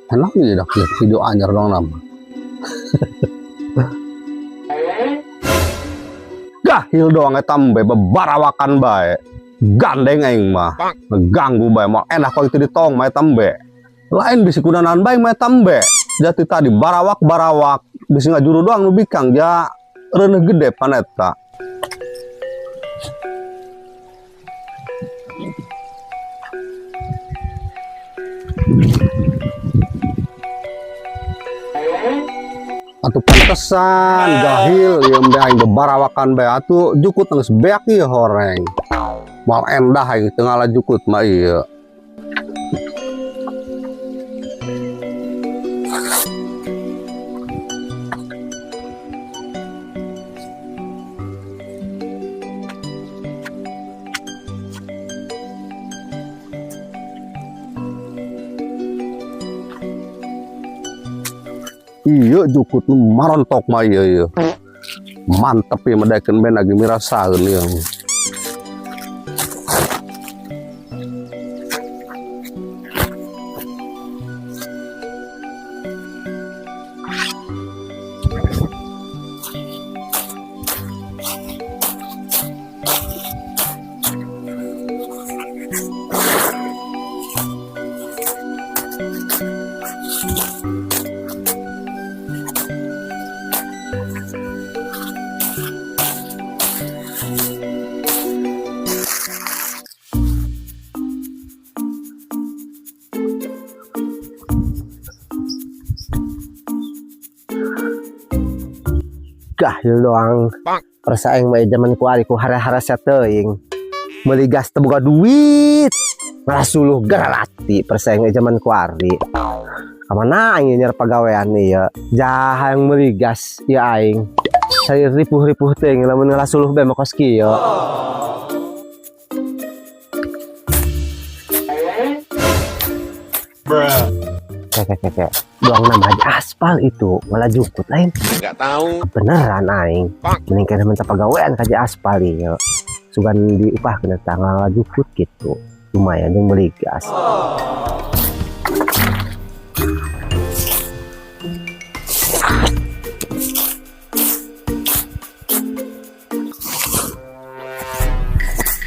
Enak nih dah lihat video anyar doang nama. Gahil doang tambe bebarawakan bae. Gandeng aing mah. Ngeganggu bae mau enak kalau itu ditong mae tambe. Lain bisi kunanan bae mae tambe. Jati tadi barawak bisi ngajuru doang nu bikang ja reuneuh gede paneta. Atuh pantesan gahil yang aing bebarawakan bae atuh jukut geus beak ieu horeng. Mal endah aing teu ngalah jukut mah ieu. Iya jukut nu marontok mah ieu. Mantep ya medakeun ben lagi mirasaeun ieu. Gahil doang persaing mah zaman kuari ku hara-hara teuing meuli gas teu boga duit malah suluh garalati persaing zaman kuari kamana aing nyer pagawean ieu jahang meuli gas ieu aing saya ripuh-ripuh teuing lamun ngalah suluh bae mokos kieu. Kek doang nama aja aspal itu malah jukut lain nggak tahu beneran aing mending kena minta pegawaian kaja aspal ieu sugan diupah kena tanggal jukut gitu lumayan yang beli gas.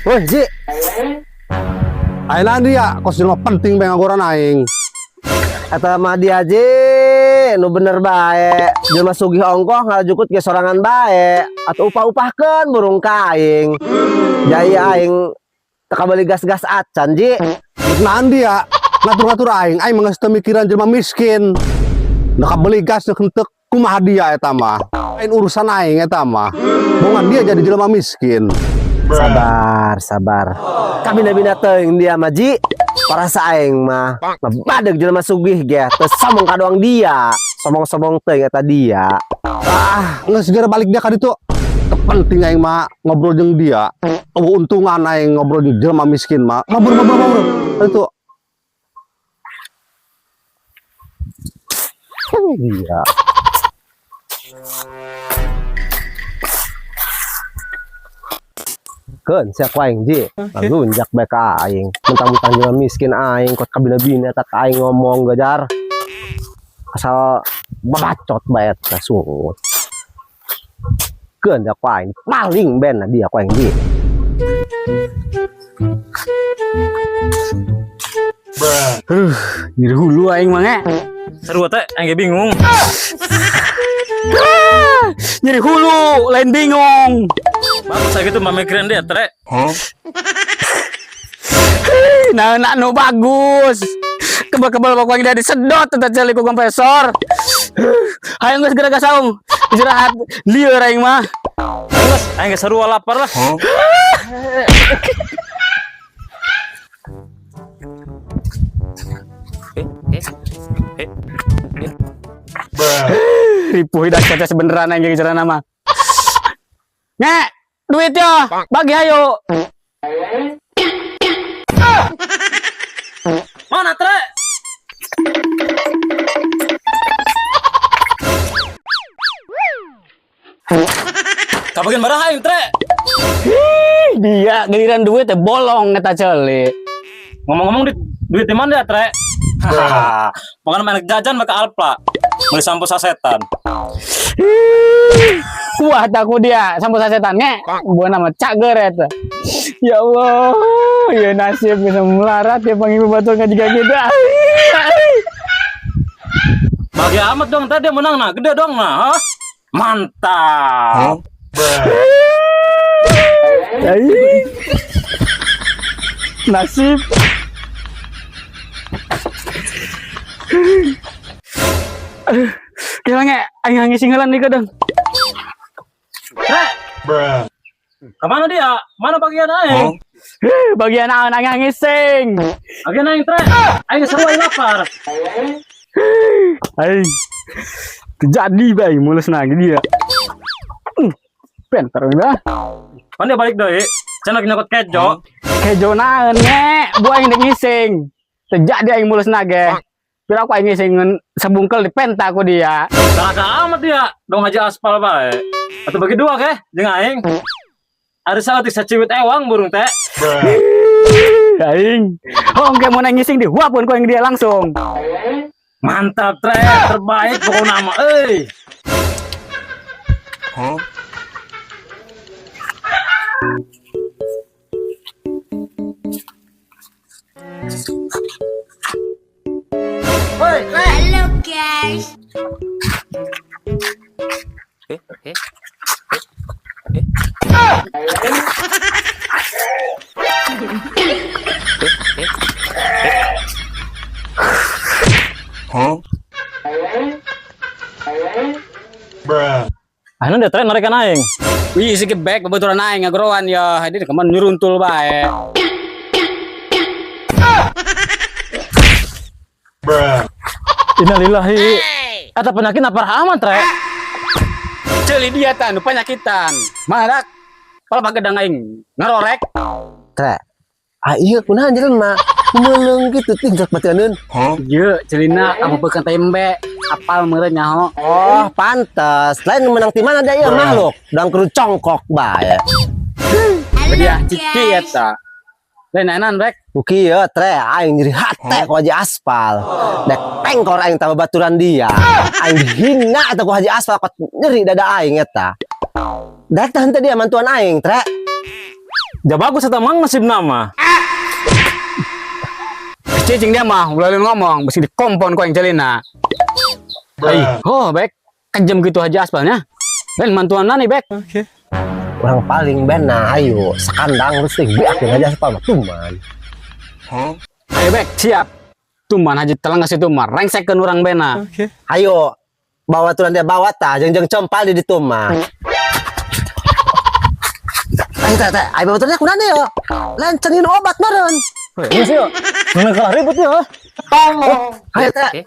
Woi Ji ayeuna dia kos jelema penting bae ngagoran aing. Eta mah dia aja nu bener bae jelema sugih ongkoh ngalajukut ge sorangan bae atuh upah-upahkeun burung kaing jaya aing teka beli gas-gas acan Ji naon dia ngatur-ngatur aing mah geus teu mikiran jelema miskin da beli gas teu kumaha dia eta mah lain urusan aing eta mah bongan dia jadi jelema miskin. Sabar kabina-bina teuing dia mah Ji para saing mah badeg jelema sugih ge teu somong kadoang dia somong-somong teuing eta dia geus segera balik dia ka ditu penting aing mah ngobrol jeung dia untungan aing ngobrol jeung jelema miskin mah ngobrol itu dia keun siap aing Ji lunjak bae ka aing mentang-mentang jelema miskin aing kok kabina-bina tak aing ngomong gajar asal bacot bae eta sungut keun jak aing paling ben dia ku aing Ji Nyeri hulu aing mah seru teh aing bingung. Nyeri hulu lain bingung. Bagus saya gitu mamikiran dia trek. Nah nu bagus. Kebal-kebal pokoknya dari sedot teh celi ku kompresor. Hayang geus geura gasaung. Istirahat lieur aing mah. Geus aing geus sarua lapar lah. Ripuh dah kata sebeneran aing geus nama. Nek, duit yo, bagi ayo. Mana tre? Kabagian barang aing tre. Dia giliran duit teh bolong eta ceuli. Ngomong-ngomong duit di mana ya tre? Hahaha. Pokoknya main jajan maka Alpla. Beli sampo sasetan. Wah, takut dia sampo sasetan nge. Buat nama Cak Geret. Ya Allah, ya nasib bisa melarat ya panggil batul ngajiga kita. Bahagia amat dong tadi menang nah, gede dong nah. Hah? Mantap. Nasib. Kira nge, aing singgalan nih kadang. Kemana dia? Mana bagian aing? Bagian aing ngising. Bagian aing tre. Aing seru aing lapar. Aing. Jadi bay mulus lagi dia. Pentar udah. Pan dia balik deh. Cenah nyokot kejo. Kejo naon nge, bu aing dek ngising. Terjadi aing mulus nage. Pira aku aing ngising sebungkel di penta aku dia. Taraga amat dia. Dong haji aspal bae. Atau bagi dua ke? Jeung aing. Ada salah tisa ciwit ewang burung teh. Aing. Oh, engke mau ngising di huapun ku yang dia langsung. Mantap tre, terbaik pokoknya nama euy. Hello guys. Anu dia tren mereka naik. Wih, sikit back kebetulan aing ngagroan ya. Hadir keman nyuruntul bae. Innalillahi. Ada penyakit apa aman tre? Celi dia tan penyakitan. Marak. Pala bagedang aing ngarorek. Tre. Ah iya kunahan jelema. Meuleuh gitu tingkat bateuneun. Ieu celina kamu beukeun tembe. Apal meureun nyaho. Oh, pantes. Lain menang ti mana da ieu makhluk. Dang kudu congkok bae. Dia ciki eta. Lain enan rek. Uki ya tre aing nyeri hate ku haji aspal. Dek pengkor aing tambah baturan dia. Aing hina eta ku haji aspal kot nyeri dada aing eta. Datang teh dia mantuan aing tre. Ja bagus eta mang nasib nama. Cicing dia mah mulai ngomong mesti dikompon ku aing celina. Ai, oh bek kejem gitu aja aspalnya. Ben mantuan nih bek. Orang paling bena ayo sakandang terus biak aja aspal mah tuman. Ayo bek siap. Tuman haji telang ngasih tuman rengsekeun urang bena. Ayo bawa turan dia bawa ta jeung cempal di ditu mah. Ayo teh ayo bawa turan kunaon yo. Lain cenah obat meureun. Geus yo. Mana kalah ribut ya? Ayo teh.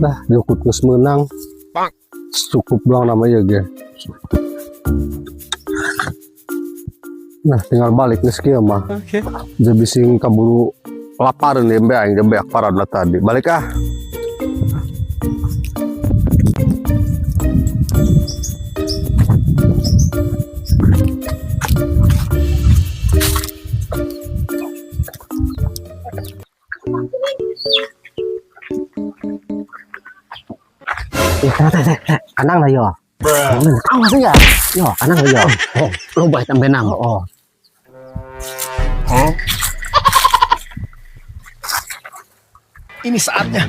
Dah, Jokut geus menang. Cukup doang namanya ge. Nah, tinggal balik geus kieu mah. Jadi bising kaburu lapareun deui embe aing beak paradna tadi. Balik ah. Kanang lah yo. Awas ya. Yo, kanang lah yo. Lo bae tambah nam. Oh. Ini saatnya.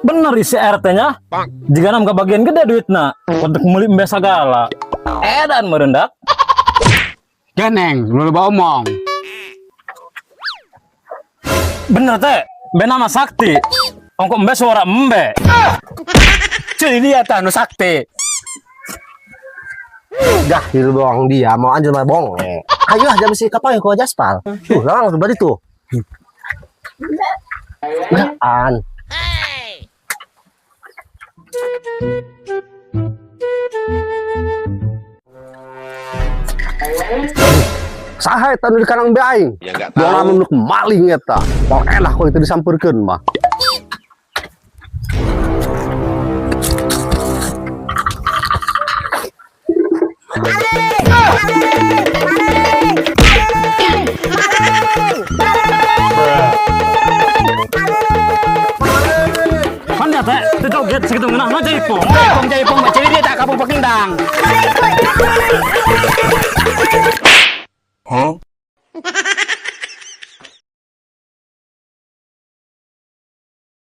Bener isi RT-nya. Jika nam kebagian gede duitna untuk meuli embe sagala. Edan merendak. Geneng, lu bawa omong. Bener teh. Embe nama sakti. Ongko embe suara embe. Celi dia tanu sakti. Jahil doang dia mau anjir mah bong. Ayo aja mesti kapal ku aspal. Tuh, langsung bari tuh. An. Saha eta nu di kanang be aing? Ya nggak Dua tahu. lamun nuk maling eta. Moal elah kok itu disampeurkeun mah. Mana teh? Itu joget segitu ngeunah na jadi pom. Jaipong, Jaipong,